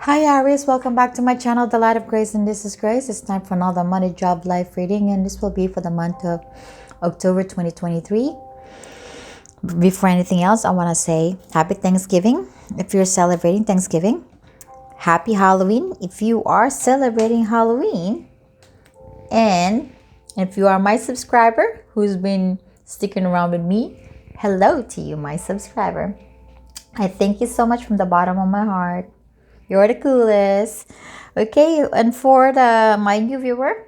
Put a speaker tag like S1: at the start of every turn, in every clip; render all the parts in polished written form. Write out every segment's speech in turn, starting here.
S1: Hi Aries, welcome back to my channel, The Light of Grace, and this is Grace. It's time for another money, job, life reading, and this will be for the month of October 2023. Before anything else, I want to say Happy Thanksgiving if you're celebrating Thanksgiving. Happy Halloween if you are celebrating Halloween. And if you are my subscriber who's been sticking around with me, hello to you, my subscriber. I thank you so much from the bottom of my heart. You're the coolest. Okay, and for my new viewer,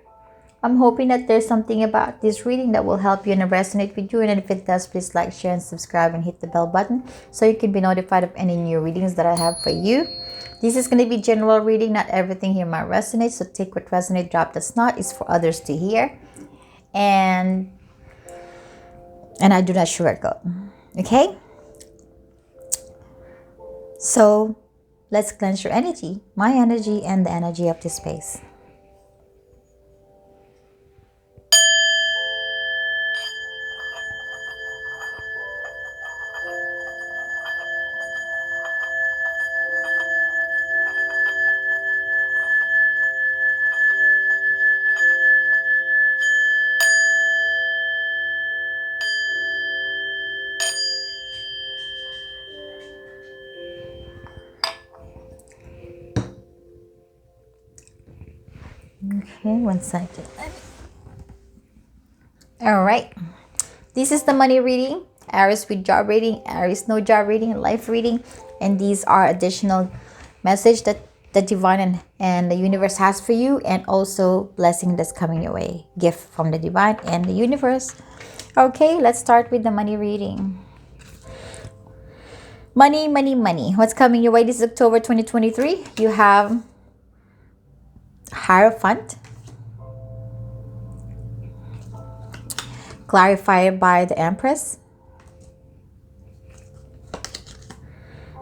S1: I'm hoping that there's something about this reading that will help you and resonate with you. And if it does, please like, share, and subscribe and hit the bell button so you can be notified of any new readings that I have for you. This is going to be general reading. Not everything here might resonate. So take what resonates, drop that's not. It's for others to hear. And I do not sugarcoat. Okay? So let's cleanse your energy, my energy, and the energy of this space. Okay, 1 second. All right. This is the money reading, Aries with job reading, Aries no job reading, life reading, and these are additional message that the divine and the universe has for you, and also blessing that's coming your way, gift from the divine and the universe. Okay, let's start with the money reading. Money, money, money. What's coming your way this October 2023? You have Hierophant, clarified by the Empress,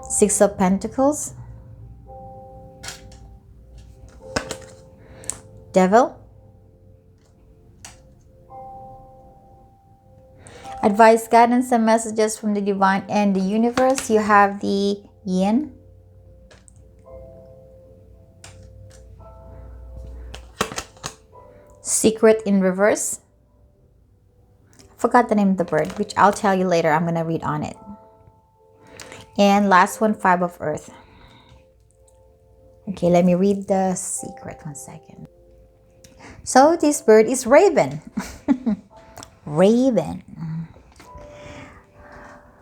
S1: Six of Pentacles, Devil, advice, guidance, and messages from the divine and the universe. You have the Yin, Secret in reverse. I forgot the name of the bird, which I'll tell you later. I'm gonna read on it. And last one, Five of Earth. Okay, let me read the secret. 1 second. So this bird is Raven. Raven,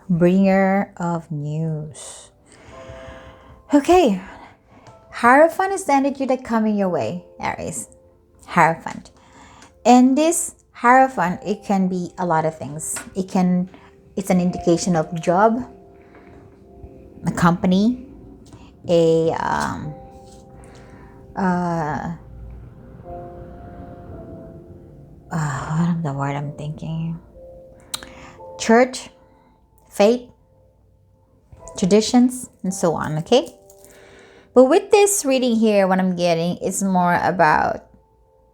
S1: bringer of news. Okay, Hierophant is the energy that coming your way, Aries. Hierophant. And this Hierophant, it can be a lot of things. It's an indication of job, a company, what is the word I'm thinking? Church, faith, traditions, and so on, okay? But with this reading here, what I'm getting is more about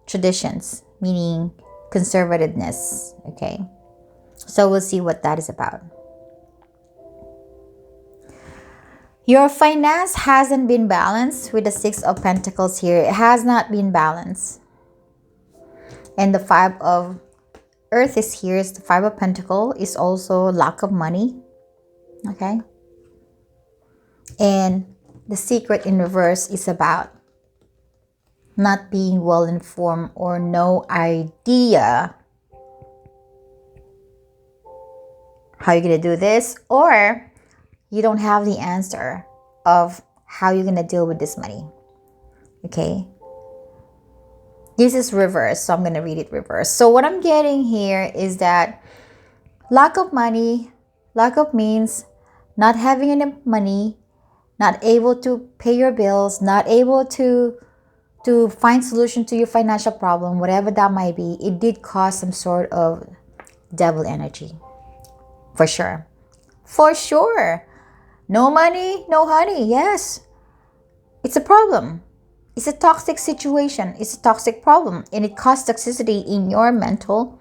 S1: traditions, meaning conservativeness, okay? So we'll see what that is about. Your finance hasn't been balanced with the Six of Pentacles here. It has not been balanced. And the Five of Earth is here. The Five of Pentacles is also lack of money, okay? And the Secret in reverse is about not being well informed or no idea how you're gonna do this, or you don't have the answer of how you're gonna deal with this money. Okay, this is reverse, so I'm gonna read it reverse. So what I'm getting here is that lack of money, lack of means, not having enough money, not able to pay your bills, not able to find solution to your financial problem, whatever that might be, it did cause some sort of devil energy. For sure. For sure. No money, no honey. Yes. It's a problem. It's a toxic situation. It's a toxic problem. And it causes toxicity in your mental,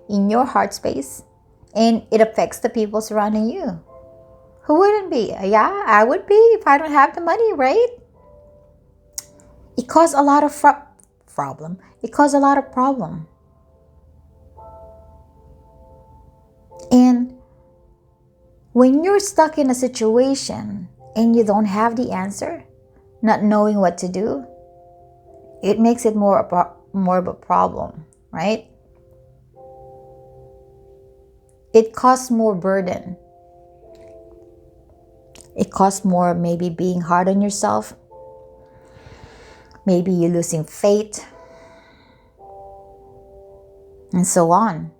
S1: in your heart space. And it affects the people surrounding you. Who wouldn't be? Yeah, I would be if I don't have the money, right? It caused a lot of problem. It caused a lot of problem. And when you're stuck in a situation and you don't have the answer, not knowing what to do, it makes it more of a problem, right? It causes more burden. It costs more maybe being hard on yourself. Maybe you're losing faith. And so on.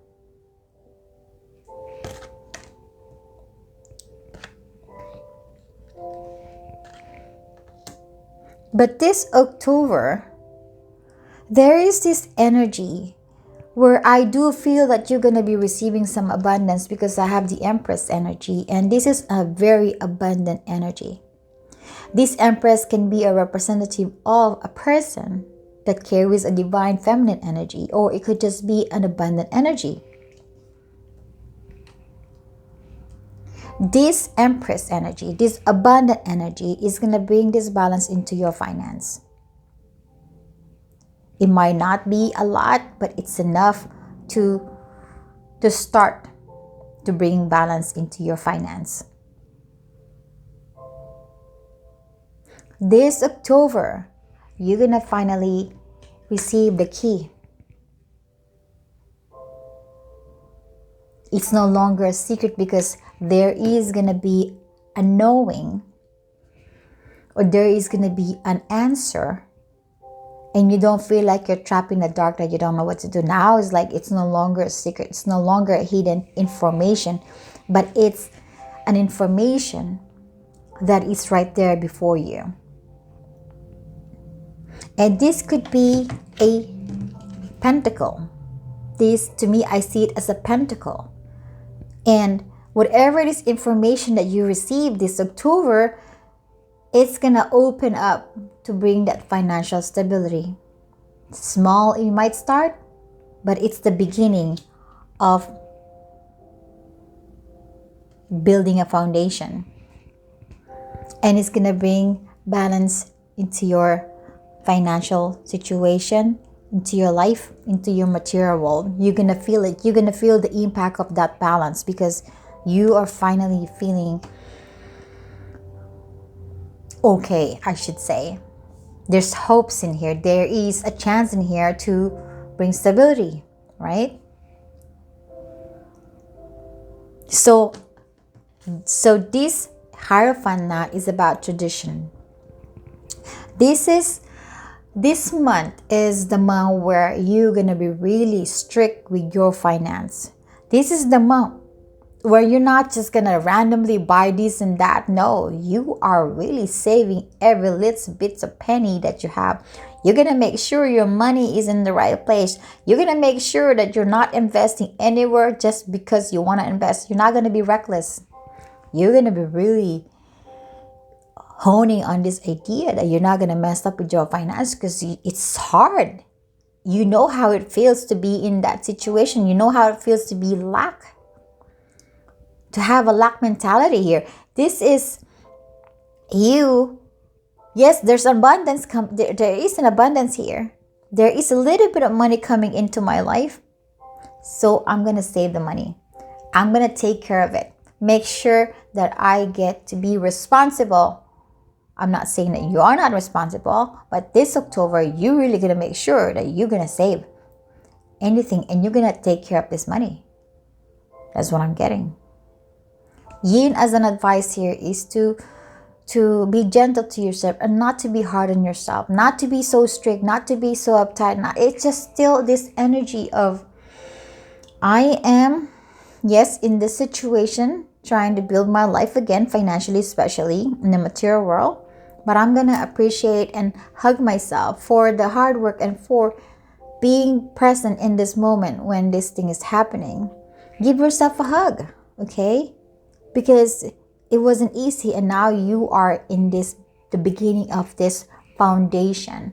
S1: But this October, there is this energy where I do feel that you're going to be receiving some abundance because I have the Empress energy, and this is a very abundant energy. This Empress can be a representative of a person that carries a divine feminine energy, or it could just be an abundant energy. This Empress energy, this abundant energy is going to bring this balance into your finance. It might not be a lot, but it's enough to start to bring balance into your finance. This October, you're going to finally receive the key. It's no longer a secret because there is going to be a knowing, or there is going to be an answer, and you don't feel like you're trapped in the dark, that you don't know what to do. Now it's like it's no longer a secret. It's no longer a hidden information, but it's an information that is right there before you. And this could be a pentacle. This, to me, I see it as a pentacle. And whatever this information that you receive this October, it's going to open up to bring that financial stability. Small, you might start, but it's the beginning of building a foundation. And it's going to bring balance into your financial situation, into your life, into your material world. You're going to feel it. You're going to feel the impact of that balance because you are finally feeling okay, I should say. There's hopes in here. There is a chance in here to bring stability, right? So this Hierophant knot is about tradition. This month is the month where you're going to be really strict with your finance. This is the month where you're not just going to randomly buy this and that. No, you are really saving every little bit of penny that you have. You're going to make sure your money is in the right place. You're going to make sure that you're not investing anywhere just because you want to invest. You're not going to be reckless. You're going to be really honing on this idea that you're not going to mess up with your finance because it's hard. You know how it feels to be in that situation. You know how it feels to be lack. To have a lack mentality here. This is you. Yes, there's abundance. There is an abundance here. There is a little bit of money coming into my life. So I'm going to save the money. I'm going to take care of it. Make sure that I get to be responsible. I'm not saying that you are not responsible, but this October, you're really going to make sure that you're going to save anything and you're going to take care of this money. That's what I'm getting. Yin as an advice here is to be gentle to yourself and not to be hard on yourself, not to be so strict, not to be so uptight. It's just still this energy of I am, yes, in this situation, trying to build my life again, financially, especially in the material world. But I'm going to appreciate and hug myself for the hard work and for being present in this moment when this thing is happening. Give yourself a hug, okay? Because it wasn't easy, and now you are in the beginning of this foundation.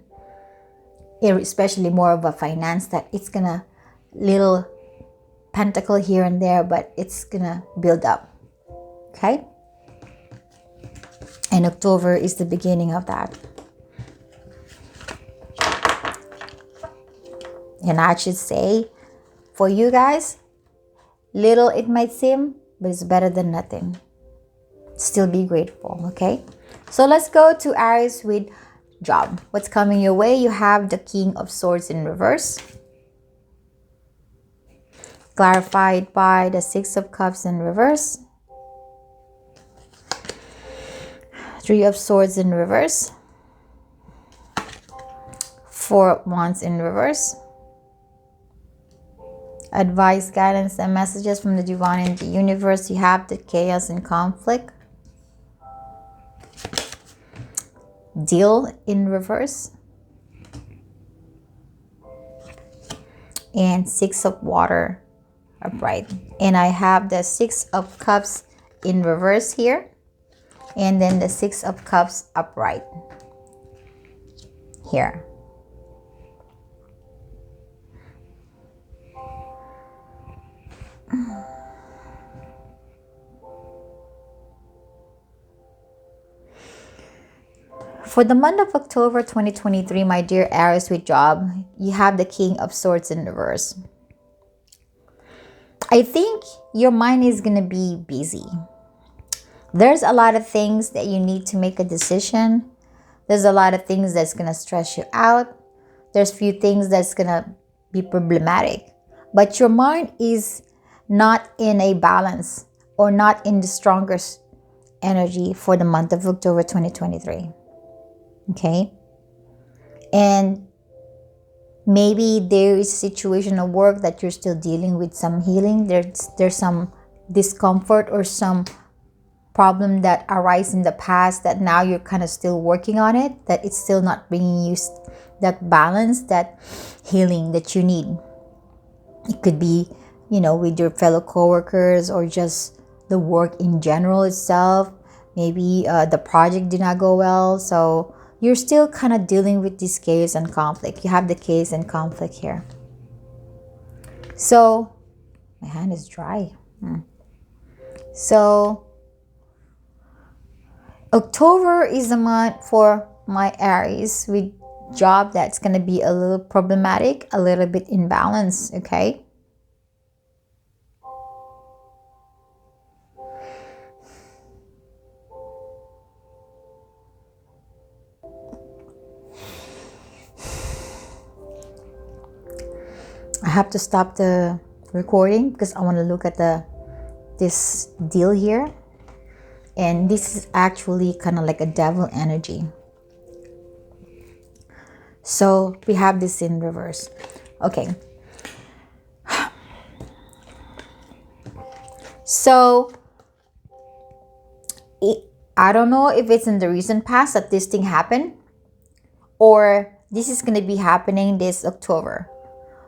S1: Especially more of a finance that it's gonna little pentacle here and there, but it's gonna build up. Okay? And October is the beginning of that. And I should say, for you guys, little it might seem, but it's better than nothing. Still be grateful, okay? So let's go to Aries with job. What's coming your way? You have the King of Swords in reverse, clarified by the Six of Cups in reverse, Three of Swords in reverse, Four of Wands in reverse. Advice, guidance, and messages from the divine and the universe. You have the chaos and conflict. Deal in reverse. And Six of Water upright. And I have the Six of Cups in reverse here. And then the Six of Cups upright here. For the month of October 2023, my dear Aries with job, you have the King of Swords in reverse. I think your mind is going to be busy. There's a lot of things that you need to make a decision. There's a lot of things that's going to stress you out. There's few things that's going to be problematic. But your mind is not in a balance or not in the strongest energy for the month of October 2023. Okay? And maybe there is a situation of work that you're still dealing with some healing. There's some discomfort or some problem that arise in the past that now you're kind of still working on it, that it's still not bringing you that balance, that healing that you need. It could be, with your fellow coworkers or just the work in general itself. Maybe the project did not go well, so you're still kind of dealing with this chaos and conflict. You have the chaos and conflict here. So my hand is dry. So October is a month for my Aries with job that's going to be a little problematic, a little bit imbalanced, okay? I have to stop the recording because I want to look at this deal here. And this is actually kind of like a devil energy. So we have this in reverse. Okay. So I don't know if it's in the recent past that this thing happened or this is going to be happening this October.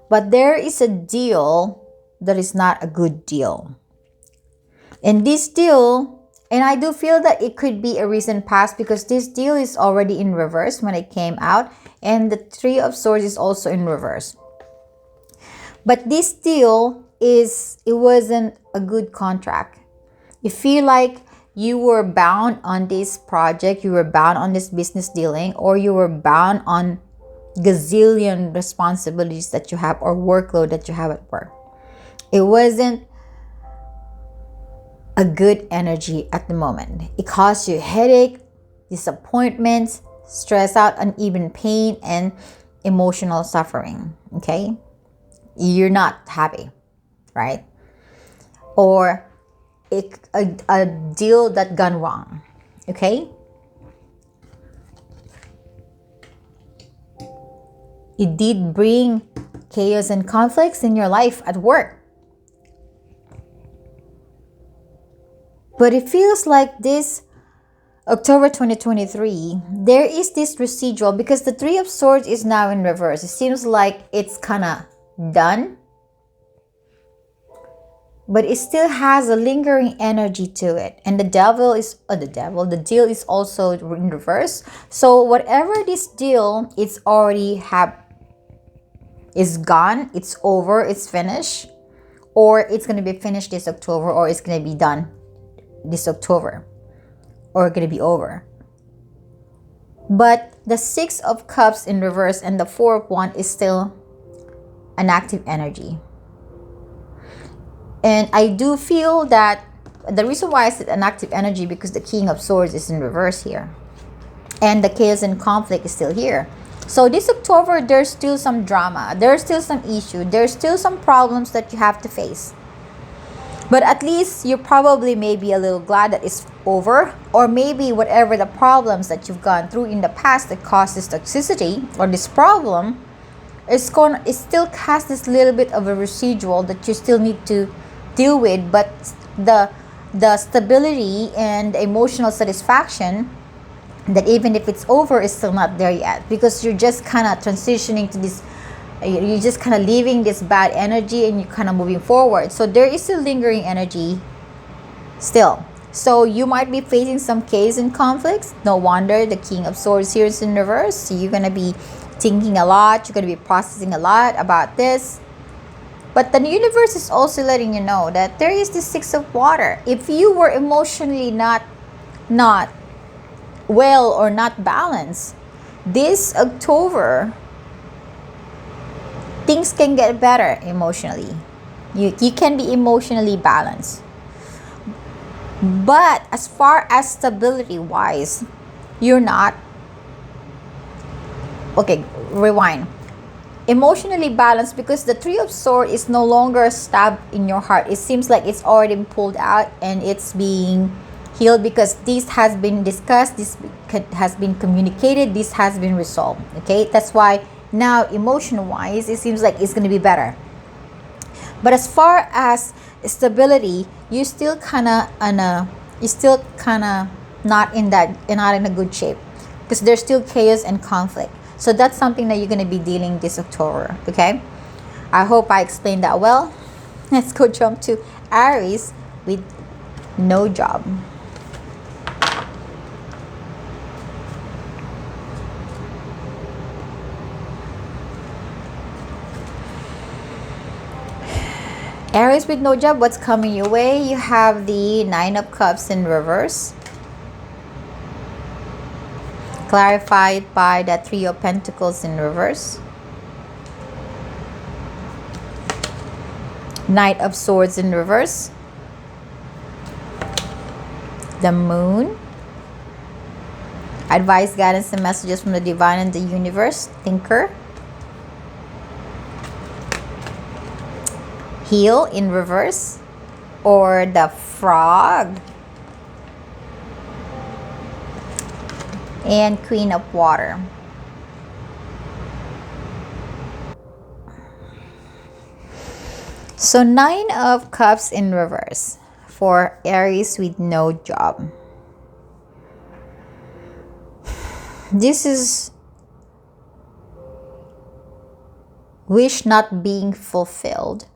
S1: But there is a deal that is not a good deal. And this deal, and I do feel that it could be a recent past because this deal is already in reverse when it came out. And the Three of Swords is also in reverse. But this deal it wasn't a good contract. You feel like you were bound on this project, you were bound on this business dealing, or you were bound on gazillion responsibilities that you have or workload that you have at work. It wasn't a good energy at the moment. It caused you headache, disappointment, stress out, uneven pain, and emotional suffering. Okay? You're not happy, right? Or a deal that gone wrong. Okay? It did bring chaos and conflicts in your life at work. But it feels like this October 2023, there is this residual because the Three of Swords is now in reverse. It seems like it's kind of done. But it still has a lingering energy to it. And the deal is also in reverse. So whatever this deal, it's already is gone, it's over, it's finished. Or it's going to be finished this October, or it's going to be done this October, or going to be over. But the Six of Cups in reverse and the Four of Wands is still an active energy. And I do feel that the reason why I said an active energy, because the King of Swords is in reverse here. And the chaos and conflict is still here. So this October, there's still some drama. There's still some issue. There's still some problems that you have to face. But at least you probably may be a little glad that it's over. Or maybe whatever the problems that you've gone through in the past that caused this toxicity or this problem, it still has this little bit of a residual that you still need to deal with. But the stability and the emotional satisfaction, that even if it's over, is still not there yet, because you're just kind of transitioning to this, you're just kind of leaving this bad energy and you're kind of moving forward. So there is still lingering energy still. So you might be facing some chaos and conflicts. No wonder the King of Swords here is in reverse. So you're going to be thinking a lot, you're going to be processing a lot about this. But the universe is also letting you know that there is this Six of Water. If you were emotionally not well or not balanced, this October, things can get better emotionally. You can be emotionally balanced. But as far as stability wise, you're not. Okay, rewind. Emotionally balanced, because the Three of Swords is no longer stabbed in your heart. It seems like it's already been pulled out and it's being healed, because this has been discussed, this has been communicated, this has been resolved. Okay, that's why now emotion wise it seems like it's going to be better. But as far as stability, you still kind of not in a good shape, because there's still chaos and conflict. So that's something that you're going to be dealing this October. Okay, I hope I explained that well. Let's go jump to Aries with no job. Aries with no job, what's coming your way? You have the Nine of Cups in reverse, clarified by the Three of Pentacles in reverse, Knight of Swords in reverse, the Moon, advice, guidance, and messages from the divine and the universe, Thinker, Heal in reverse, or the Frog, and Queen of Water. So Nine of Cups in reverse for Aries with no job. This is wish not being fulfilled.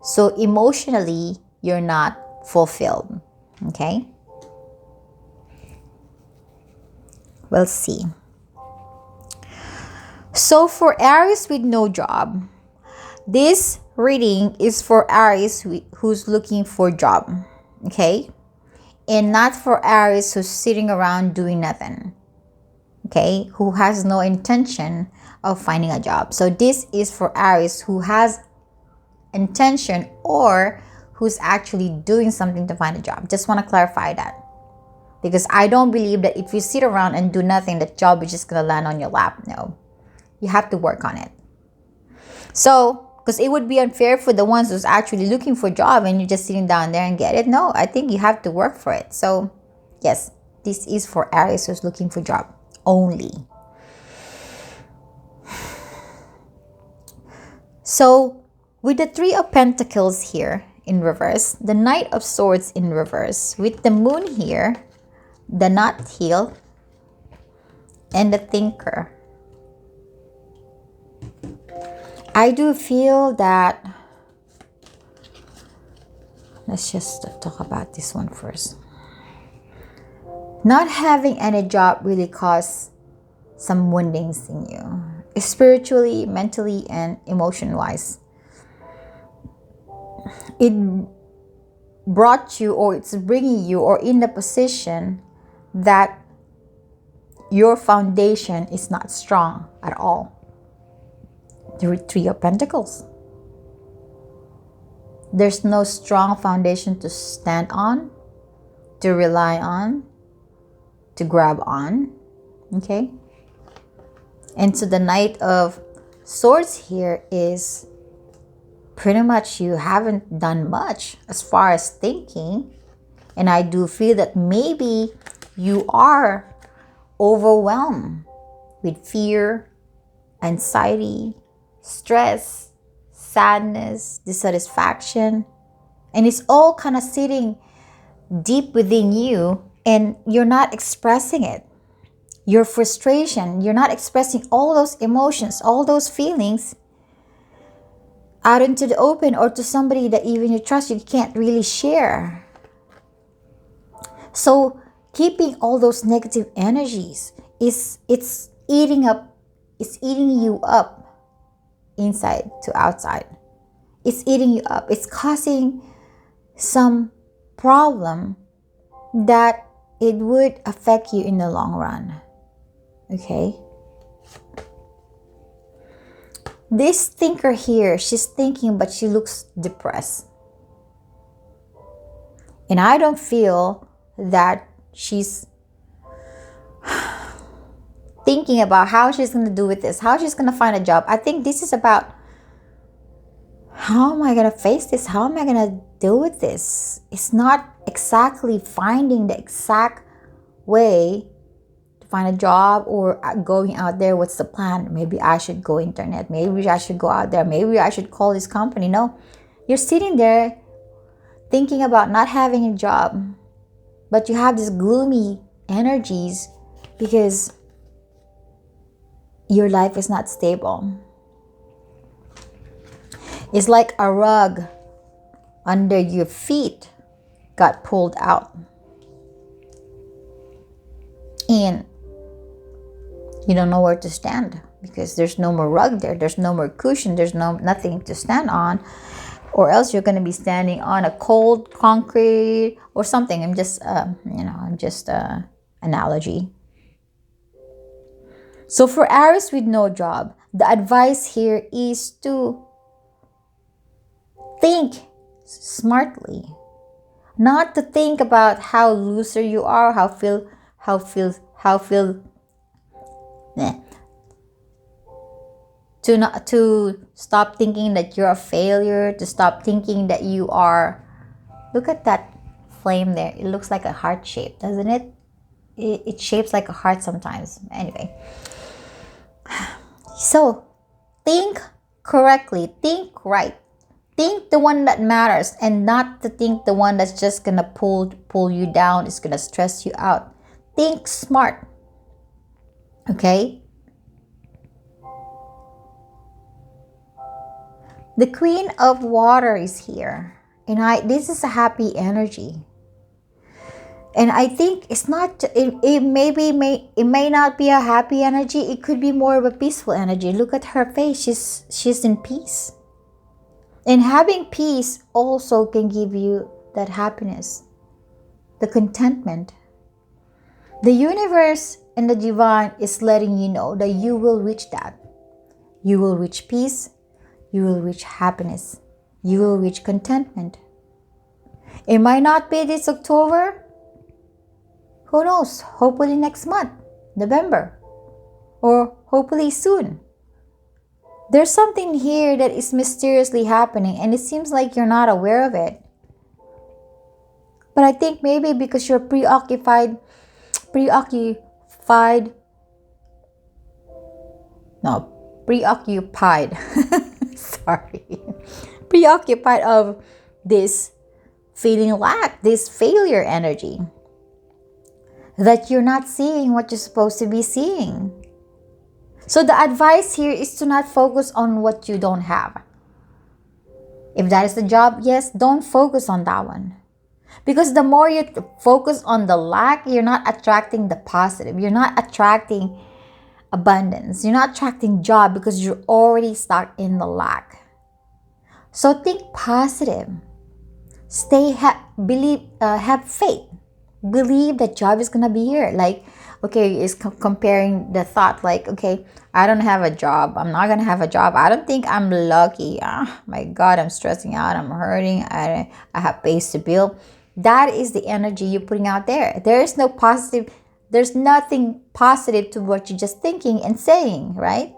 S1: So emotionally, you're not fulfilled. Okay? We'll see. So for Aries with no job, this reading is for Aries who's looking for a job. Okay? And not for Aries who's sitting around doing nothing. Okay? Who has no intention of finding a job. So this is for Aries who has intention or who's actually doing something to find a job. Just want to clarify that, because I don't believe that if you sit around and do nothing, that job is just gonna land on your lap. No, you have to work on it. So because it would be unfair for the ones who's actually looking for a job and you're just sitting down there and get it. No, I think you have to work for it. So yes, this is for Aries who's looking for a job only. So with the Three of Pentacles here in reverse, the Knight of Swords in reverse, with the Moon here, the Not Heal, and the Thinker. I do feel that, let's just talk about this one first. Not having any job really caused some woundings in you, spiritually, mentally, and emotion-wise. It brought you, or it's bringing you, or in the position that your foundation is not strong at all. The Three of Pentacles. There's no strong foundation to stand on, to rely on, to grab on. Okay? And so the Knight of Swords here is pretty much you haven't done much as far as thinking. And I do feel that maybe you are overwhelmed with fear, anxiety, stress, sadness, dissatisfaction. And it's all kind of sitting deep within you and you're not expressing it. Your frustration, you're not expressing all those emotions, all those feelings out into the open or to somebody that even you trust you can't really share. So keeping all those negative energies it's eating you up inside to outside. It's eating you up. It's causing some problem that it would affect you in the long run. Okay? This thinker here, she's thinking, but she looks depressed. And I don't feel that she's thinking about how she's going to do with this, how she's going to find a job. I think this is about, how am I going to face this? How am I going to deal with this? It's not exactly finding the exact way to find a job or going out there. What's the plan? Maybe I should go internet. Maybe I should go out there. Maybe I should call this company. No, you're sitting there thinking about not having a job, but you have these gloomy energies because your life is not stable. It's like a rug under your feet got pulled out. And you don't know where to stand because there's no more rug there. There's no more cushion. There's nothing to stand on. Or else you're going to be standing on a cold concrete or something. I'm just analogy. So for Aries with no job, the advice here is to think smartly, not to think about how loser you are, to stop thinking that you're a failure, to stop thinking that you are. Look at that flame there. It looks like a heart shape, doesn't it? It shapes like a heart sometimes. Anyway, so think correctly, think right. Think the one that matters and not to think the one that's just gonna pull you down, is gonna stress you out. Think smart. Okay? The Queen of Water is here. And this is a happy energy. And I think it's not, it may not be a happy energy. It could be more of a peaceful energy. Look at her face. She's in peace. And having peace also can give you that happiness, the contentment. The universe and the divine is letting you know that you will reach that. You will reach peace. You will reach happiness. You will reach contentment. It might not be this October. Who knows? Hopefully next month, November. Or hopefully soon. There's something here that is mysteriously happening and it seems like you're not aware of it. But I think maybe because you're preoccupied, sorry, preoccupied of this feeling lack, this failure energy, that you're not seeing what you're supposed to be seeing. So the advice here is to not focus on what you don't have. If that is the job, yes, don't focus on that one. Because the more you focus on the lack, you're not attracting the positive. You're not attracting abundance. You're not attracting job because you're already stuck in the lack. So think positive. Have faith. believe that job is gonna be here. Like, okay, is comparing the thought, like, okay, I don't have a job, I'm not gonna have a job, I don't think I'm lucky, my god, I'm stressing out, I'm hurting, I have bills to bill. That is the energy you're putting out there. There is no positive, there's nothing positive to what you're just thinking and saying, right?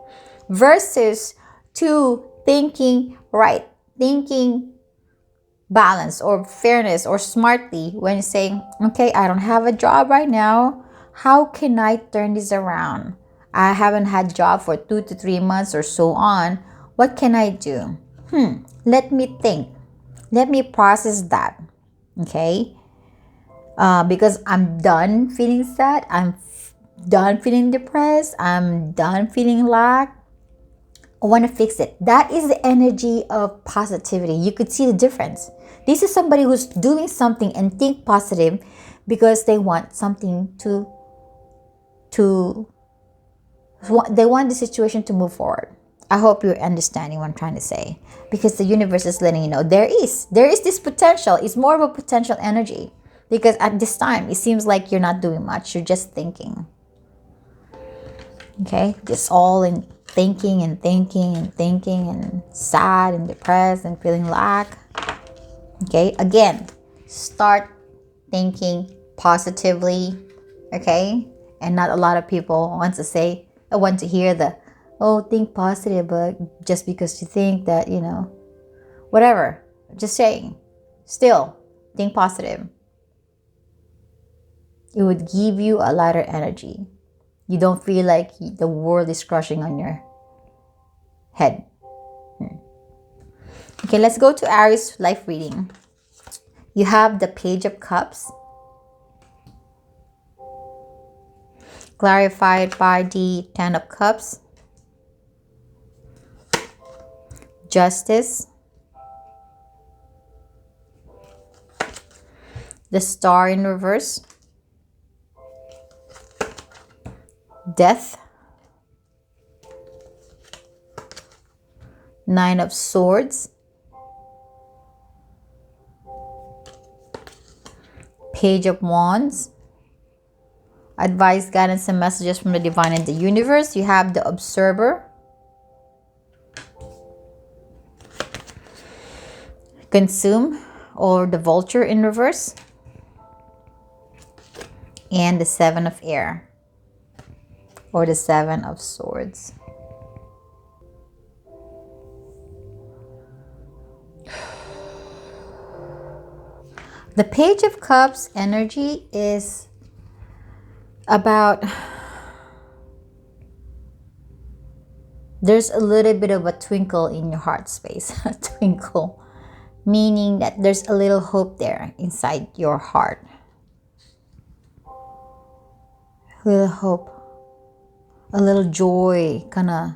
S1: Versus to thinking right, thinking balance or fairness or smartly, when saying, okay, I don't have a job right now, how can I turn this around? I haven't had job for 2 to 3 months or so on. What can I do? Let me think, let me process that. Okay, because I'm done feeling sad, done feeling depressed, I'm done feeling lack, I want to fix it. That is the energy of positivity. You could see the difference. This is somebody who's doing something and think positive because they want something to they want the situation to move forward. I hope you're understanding what I'm trying to say, because the universe is letting you know there is this potential. It's more of a potential energy, because at this time it seems like you're not doing much. You're just thinking. Okay, just all in thinking and thinking and thinking and sad and depressed and feeling lack. Okay, again, start thinking positively. Okay, and not a lot of people want to say, I want to hear the, oh, think positive, but just because you think that, whatever, just saying, still think positive. It would give you a lighter energy. You don't feel like the world is crushing on your head. Okay, let's go to Aries life reading. You have the Page of Cups, clarified by the Ten of Cups, Justice, the Star in reverse, Death, Nine of Swords, Page of Wands, advice, guidance, and messages from the divine and the universe. You have the Observer, Consume, or the Vulture in reverse, and the Seven of Air, or the Seven of Swords. The Page of Cups energy is about, there's a little bit of a twinkle in your heart space. A twinkle, meaning that there's a little hope there inside your heart. A little hope, a little joy kind of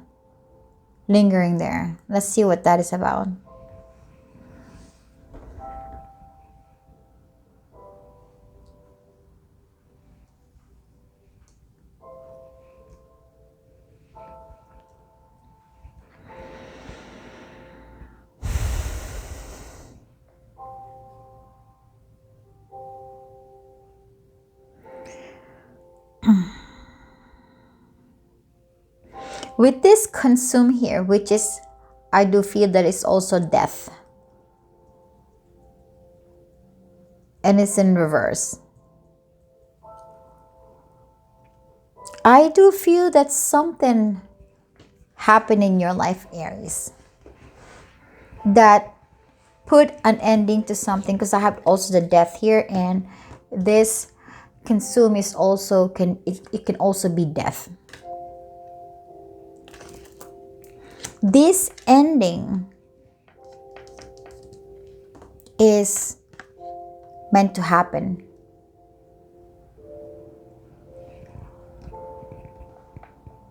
S1: lingering there. Let's see what that is about. With this Consume here, which is, I do feel that it's also death. And it's in reverse. I do feel that something happened in your life, Aries, that put an ending to something, because I have also the death here, and this Consume is also, it can also be death. This ending is meant to happen.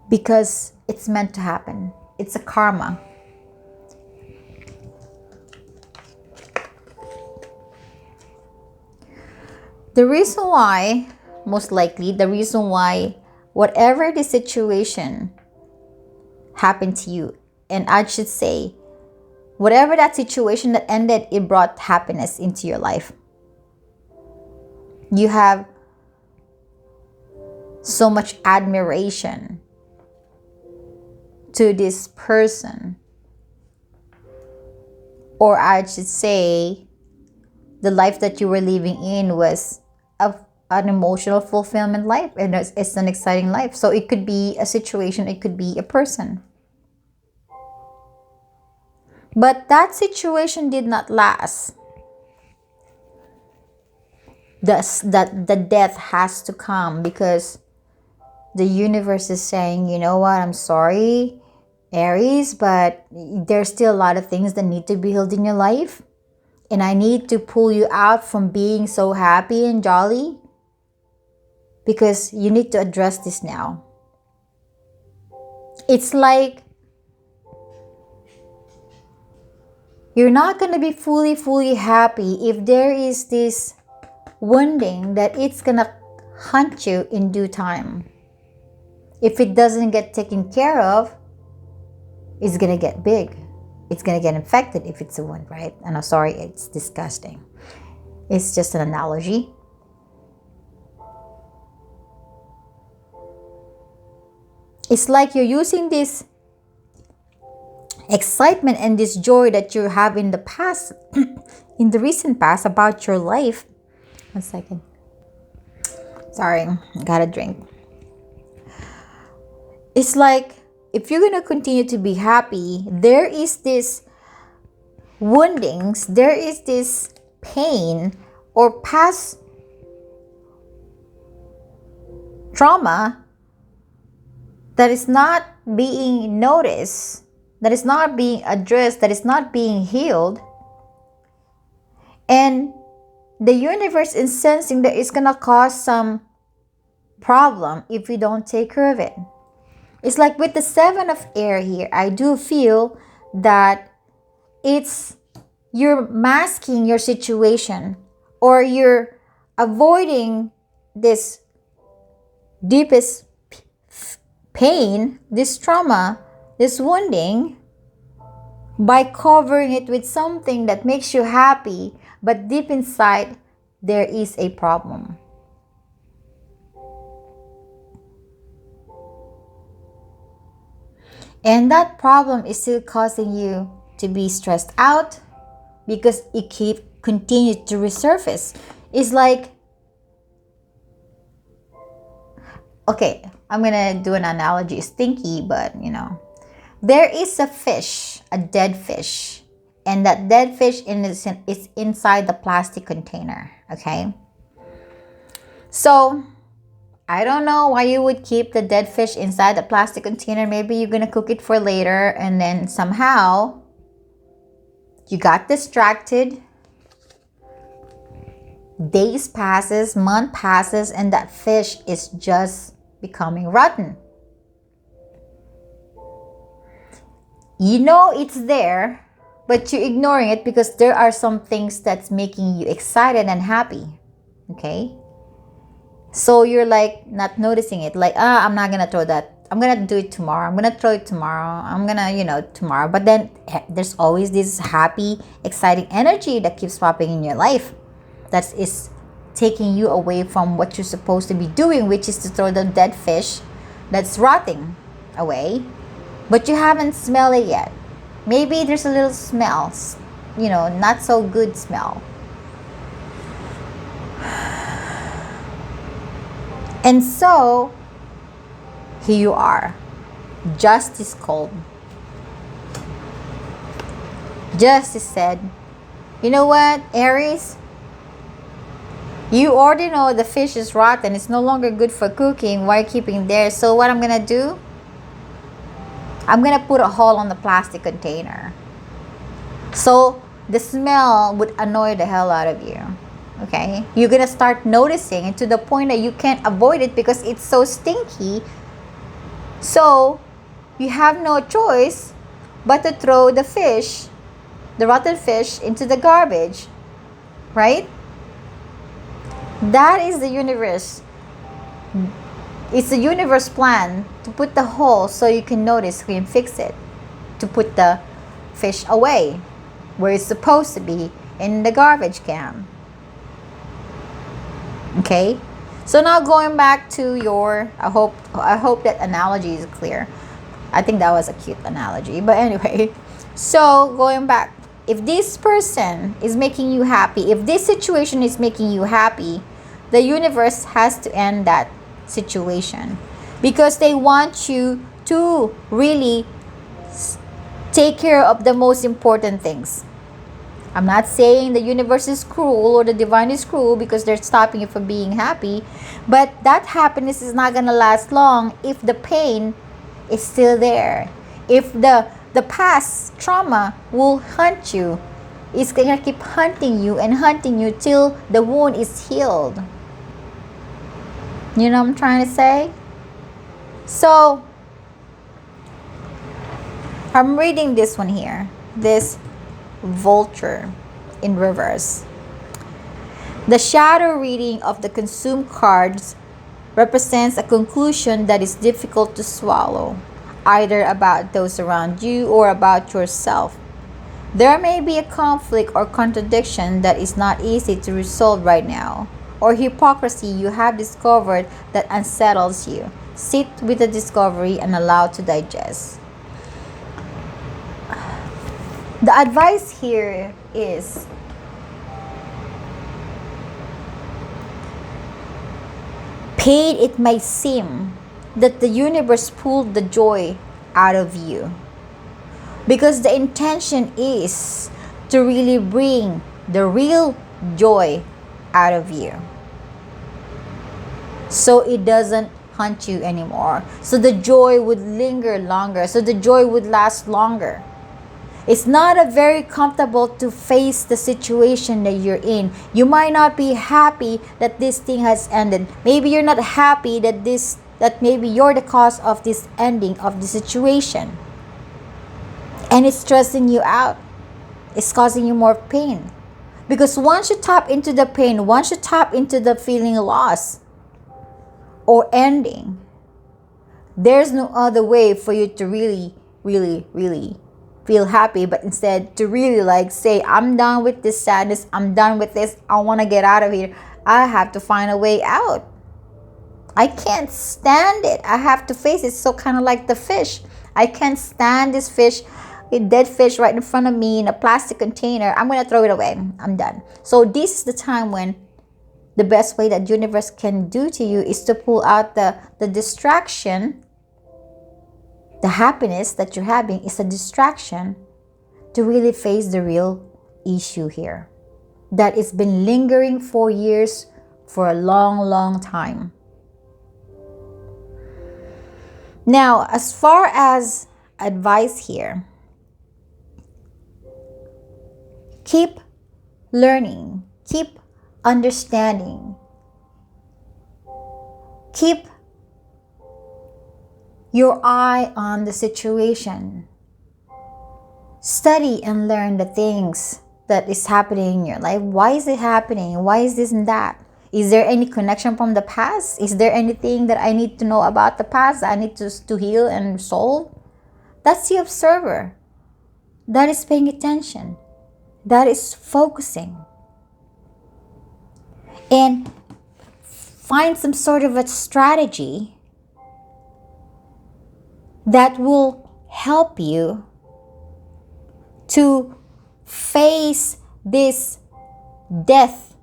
S1: Because it's meant to happen. It's a karma. The reason why, most likely, the reason why whatever the situation happened to you, and I should say, whatever that situation that ended, it brought happiness into your life. You have so much admiration to this person. Or I should say, the life that you were living in was an emotional fulfillment life, and it's an exciting life. So it could be a situation, it could be a person. But that situation did not last. Thus, that the death has to come, because the universe is saying, you know what, I'm sorry, Aries, but there's still a lot of things that need to be healed in your life. And I need to pull you out from being so happy and jolly, because you need to address this now. It's like you're not going to be fully happy if there is this wounding that it's going to hunt you in due time. If it doesn't get taken care of, it's going to get big. It's going to get infected if it's a wound, right? And I'm sorry, it's disgusting. It's just an analogy. It's like you're using this excitement and this joy that you have in the past, in the recent past, about your life. 1 second. Sorry, I got a drink. It's like, if you're going to continue to be happy, there is this woundings, there is this pain or past trauma that is not being noticed, that is not being addressed, that is not being healed. And the universe is sensing that it's going to cause some problem if we don't take care of it. It's like with the 7 of air here, I do feel that you're masking your situation, or you're avoiding this deepest pain, this trauma, this wounding, by covering it with something that makes you happy, but deep inside there is a problem. And that problem is still causing you to be stressed out, because it continues to resurface. It's like, okay, I'm gonna do an analogy. It's stinky, but there is a fish, a dead fish, and that dead fish is inside the plastic container. Okay, so I don't know why you would keep the dead fish inside the plastic container. Maybe you're gonna cook it for later, and then somehow you got distracted. Days passes, month passes, and that fish is just becoming rotten. You know it's there, but you're ignoring it because there are some things that's making you excited and happy. Okay? So you're like not noticing it. Like, I'm not gonna throw that. I'm gonna do it tomorrow. I'm gonna throw it tomorrow. I'm gonna, tomorrow. But then there's always this happy, exciting energy that keeps popping in your life. That is taking you away from what you're supposed to be doing, which is to throw the dead fish that's rotting away. But you haven't smelled it yet. Maybe there's a little smell, not so good smell. And so, here you are. Justice called. Justice said, you know what, Aries? You already know the fish is rotten. It's no longer good for cooking. Why are you keeping it there? So what I'm going to do? I'm going to put a hole on the plastic container. So the smell would annoy the hell out of you. Okay, you're gonna start noticing, and to the point that you can't avoid it because it's so stinky. So you have no choice but to throw the fish, the rotten fish, into the garbage, right? That is the universe. It's the universe plan to put the hole so you can notice, you can fix it, to put the fish away where it's supposed to be, in the garbage can. Okay, so now going back to your, I hope that analogy is clear. I think that was a cute analogy, but anyway, so going back, if this person is making you happy, if this situation is making you happy, the universe has to end that situation, because they want you to really take care of the most important things. I'm not saying the universe is cruel or the divine is cruel because they're stopping you from being happy, but that happiness is not going to last long if the pain is still there. If the past trauma will hunt you, it's going to keep hunting you and hunting you till the wound is healed. You know what I'm trying to say? So, I'm reading this one here. This vulture in reverse. The shadow reading of the consumed cards represents a conclusion that is difficult to swallow, either about those around you or about yourself. There may be a conflict or contradiction that is not easy to resolve right now, or hypocrisy you have discovered that unsettles you. Sit with the discovery and allow to digest. The advice here is pain it may seem that the universe pulled the joy out of you, because the intention is to really bring the real joy out of you, so it doesn't haunt you anymore, so the joy would linger longer, so the joy would last longer. It's not a very comfortable to face the situation that you're in. You might not be happy that this thing has ended. Maybe you're not happy that maybe you're the cause of this ending of the situation. And it's stressing you out. It's causing you more pain. Because once you tap into the pain, once you tap into the feeling loss or ending, there's no other way for you to really, really, really feel happy, but instead to really like say, I'm done with this sadness, I'm done with this, I want to get out of here. I have to find a way out. I can't stand it. I have to face it. So kind of like the fish. I can't stand this fish, a dead fish right in front of me in a plastic container. I'm going to throw it away. I'm done. So this is the time when the best way that universe can do to you is to pull out the distraction. The happiness that you're having is a distraction to really face the real issue here that it's been lingering for years, for a long, long time. Now, as far as advice here, keep learning, keep understanding, keep your eye on the situation. Study and learn the things that is happening in your life. Why is it happening? Why is this and that? Is there any connection from the past? Is there anything that I need to know about the past that I need to heal and solve? That's the observer. That is paying attention. That is focusing. And find some sort of a strategy that will help you to face this death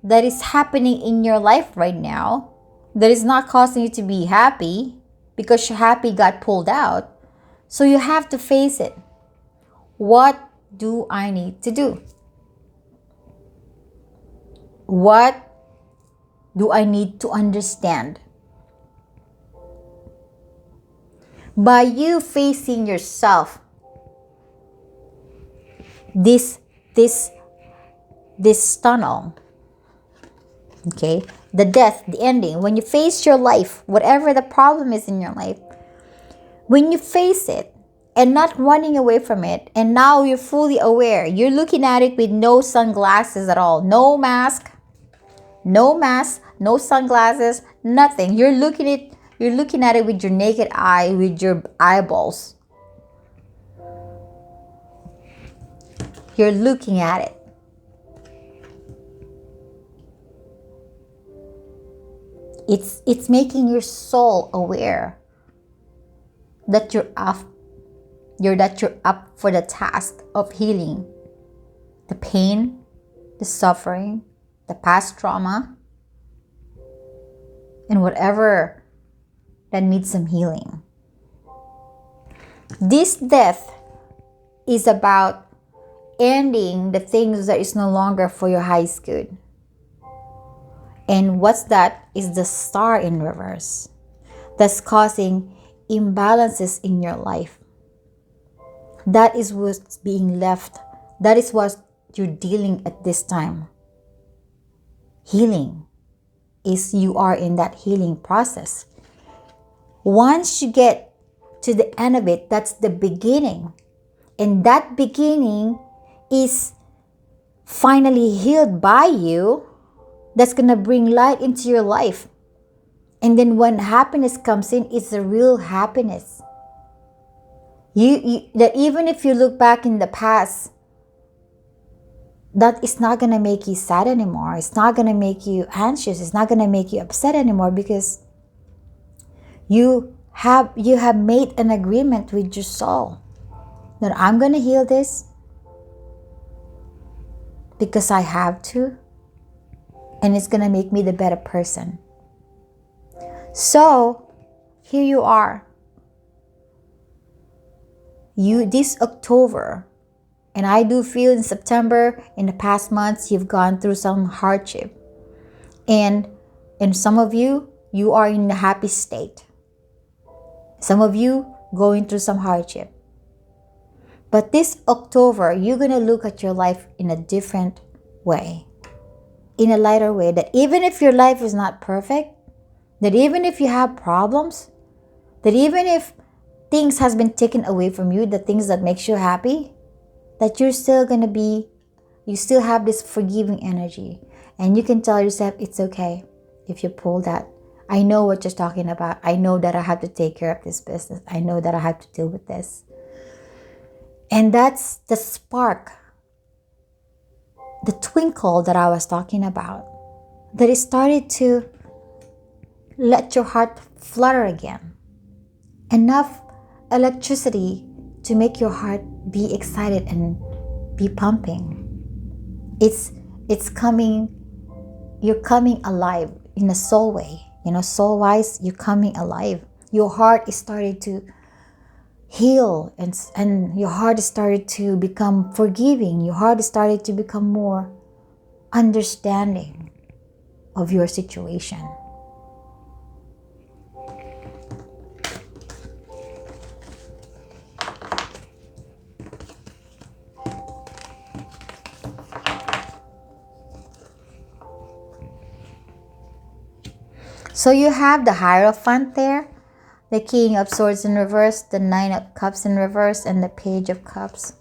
S1: that is happening in your life right now, that is not causing you to be happy because your happy got pulled out. So you have to face it. What do I need to do? What do I need to understand? By you facing yourself, this tunnel, okay, the death, the ending, when you face your life, whatever the problem is in your life, when you face it and not running away from it, and now you're fully aware, you're looking at it with no sunglasses at all, no mask, no sunglasses, nothing. You're looking at it with your naked eye, with your eyeballs. You're looking at it. It's making your soul aware that you're up for the task of healing the pain, the suffering, the past trauma, and whatever that needs some healing. This death is about ending the things that is no longer for your highest good. And what's that is the star in reverse that's causing imbalances in your life. That is what's being left. That is what you're dealing at this time. Healing is you are in that healing process. Once you get to the end of it, that's the beginning. And that beginning is finally healed by you. That's going to bring light into your life. And then when happiness comes in, it's a real happiness. That even if you look back in the past, that is not going to make you sad anymore. It's not going to make you anxious. It's not going to make you upset anymore, because you have made an agreement with your soul that I'm going to heal this because I have to, and it's going to make me the better person. So here you are. This October, and I do feel in September, in the past months, you've gone through some hardship. And some of you are in a happy state. Some of you going through some hardship. But this October, you're going to look at your life in a different way. In a lighter way. That even if your life is not perfect, that even if you have problems, that even if things has been taken away from you, the things that makes you happy, that you still have this forgiving energy. And you can tell yourself it's okay if you pull that. I know what you're talking about. I know that I have to take care of this business. I know that I have to deal with this. And that's the spark, the twinkle that I was talking about, that it started to let your heart flutter again. Enough electricity to make your heart be excited and be pumping. It's coming, you're coming alive in a soul way. Soul wise, you're coming alive. Your heart is starting to heal, and your heart is started to become forgiving. Your heart is started to become more understanding of your situation. So you have the Hierophant there, the King of Swords in reverse, the Nine of Cups in reverse, and the Page of Cups.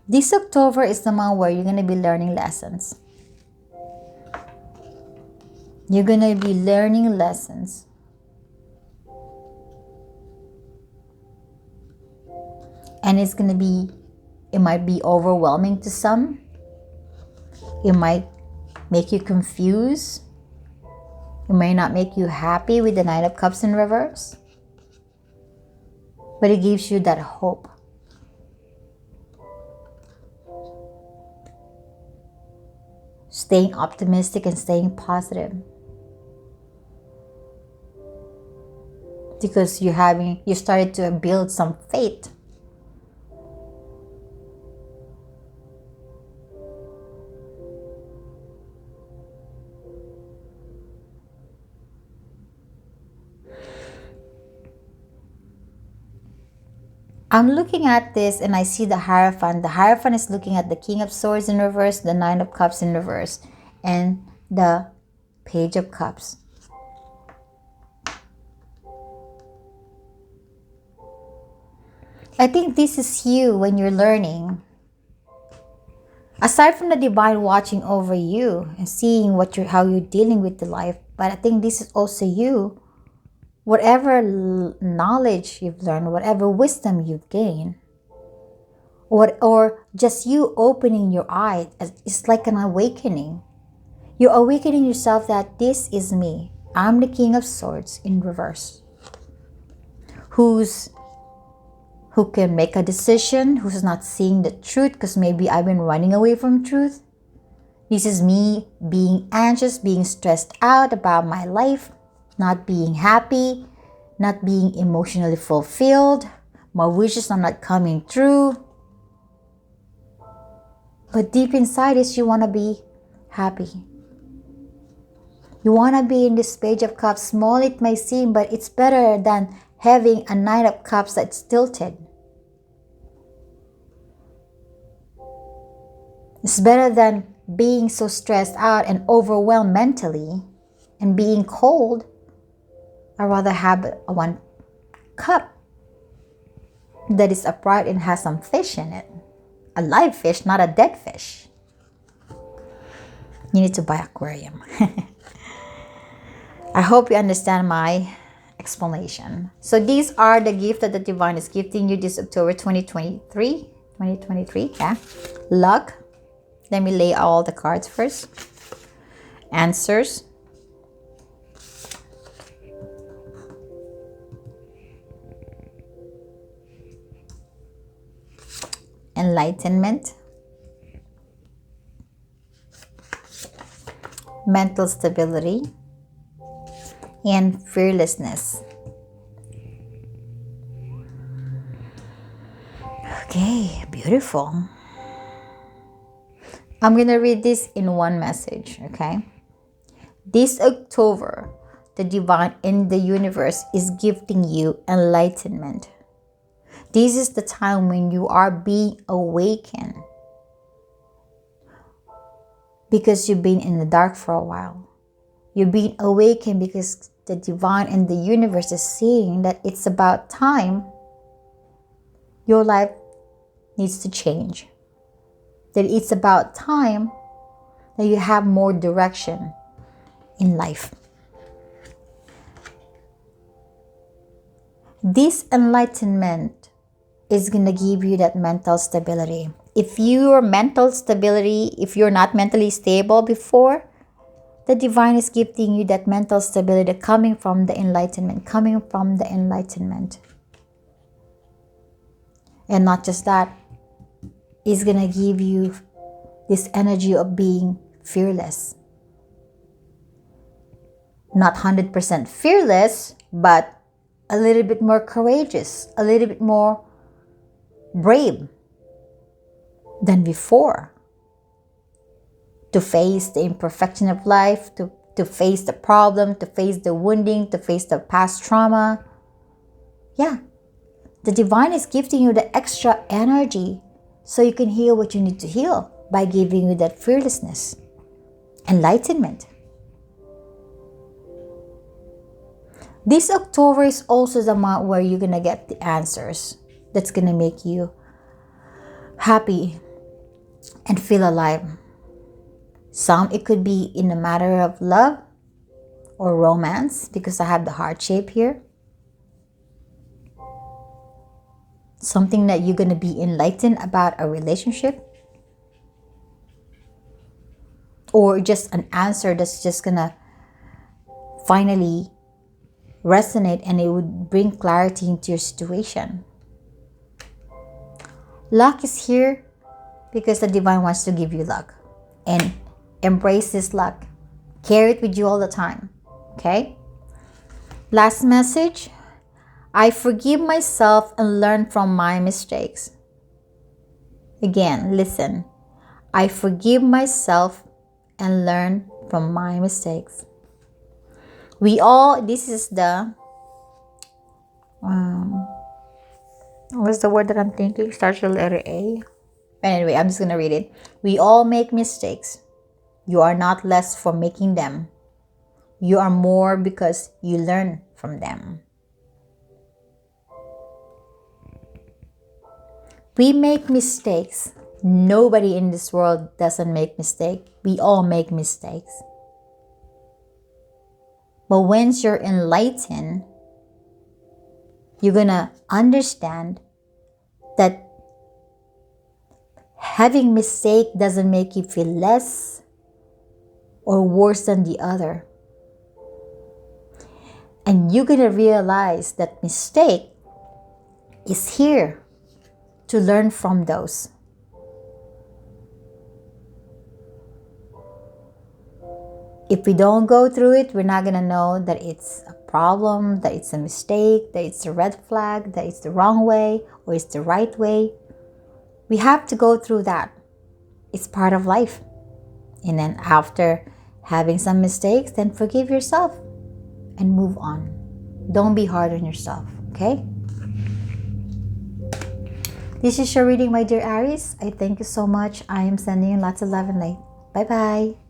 S1: This October is the month where you're going to be learning lessons. You're going to be learning lessons. And it might be overwhelming to some. It might make you confused. It may not make you happy with the Nine of Cups in reverse. But it gives you that hope. Staying optimistic and staying positive. Because you started to build some faith. I'm looking at this and I see the Hierophant. The Hierophant is looking at the King of Swords in reverse, the Nine of Cups in reverse, and the Page of Cups. I think this is you when you're learning. Aside from the divine watching over you and seeing how you're dealing with the life, but I think this is also you whatever knowledge you've learned, whatever wisdom you've gained, or just you opening your eye, it's like an awakening. You're awakening yourself that this is me. I'm the King of Swords in reverse. Who can make a decision, who's not seeing the truth because maybe I've been running away from truth. This is me being anxious, being stressed out about my life, not being happy, not being emotionally fulfilled. My wishes are not coming true. But deep inside is you want to be happy. You want to be in this Page of Cups. Small it may seem, but it's better than having a Knight of Cups that's tilted. It's better than being so stressed out and overwhelmed mentally and being cold. I'd rather have one cup that is upright and has some fish in it. A live fish, not a dead fish. You need to buy aquarium. I hope you understand my explanation. So these are the gifts that the divine is gifting you this October 2023. Yeah. Luck. Let me lay all the cards first. Answers. Enlightenment. Mental stability. And fearlessness. Okay, beautiful. I'm going to read this in one message, okay? This October, the divine in the universe is gifting you enlightenment. This is the time when you are being awakened because you've been in the dark for a while. You're being awakened because the divine in the universe is saying that it's about time your life needs to change. That it's about time that you have more direction in life. This enlightenment is going to give you that mental stability. If you're not mentally stable before, the divine is gifting you that mental stability coming from the enlightenment. And not just that, it's going to give you this energy of being fearless. Not 100% fearless, but a little bit more courageous, a little bit more brave than before. To face the imperfection of life, to face the problem, to face the wounding, to face the past trauma. Yeah, the divine is gifting you the extra energy so you can heal what you need to heal by giving you that fearlessness, enlightenment. This October is also the month where you're going to get the answers that's going to make you happy and feel alive. Some, it could be in a matter of love or romance, because I have the heart shape here. Something that you're going to be enlightened about a relationship. Or just an answer that's just going to finally resonate and it would bring clarity into your situation. Luck is here because the divine wants to give you luck. And embrace this luck. Carry it with you all the time. Okay? Last message. I forgive myself and learn from my mistakes. Again, listen. I forgive myself and learn from my mistakes. This is the, what's the word that I'm thinking? Starts with the letter A. Anyway, I'm just going to read it. We all make mistakes. You are not less for making them. You are more because you learn from them. We make mistakes. Nobody in this world doesn't make mistakes. We all make mistakes. But once you're enlightened, you're gonna understand that having mistake doesn't make you feel less or worse than the other. And you're gonna realize that mistake is here to learn from those. If we don't go through it, we're not gonna know that it's a problem, that it's a mistake, that it's a red flag, that it's the wrong way or it's the right way. We have to go through that. It's part of life. And then after having some mistakes, then forgive yourself and move on. Don't be hard on yourself, okay? This is your reading, my dear Aries. I thank you so much. I am sending you lots of love and light. Bye-bye.